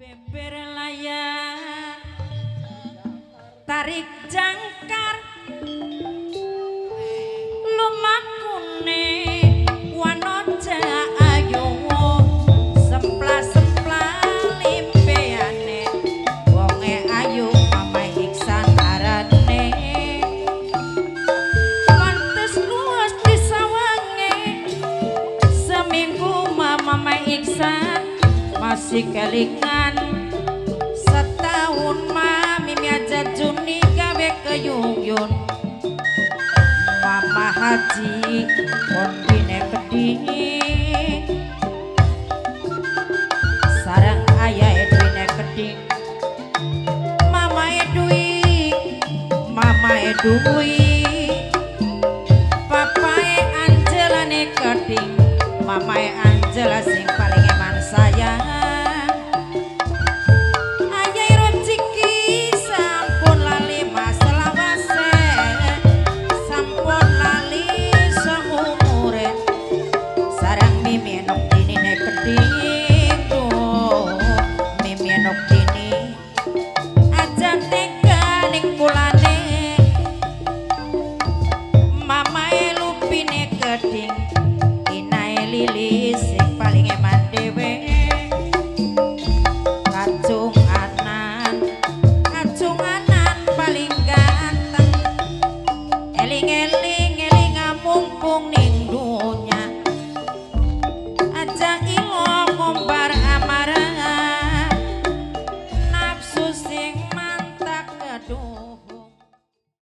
Beber layar tarik jangkar lumakune wanoja ayu sempla-sempla limpeane wonge ayu mama iksan arane pantes luas disawange seminggu mama iksan masih kelingan setahun mami aja Juni gawe keyuyun mama haji kondine keding sarang ayah edwine keding mama edui papa Angelane keding mama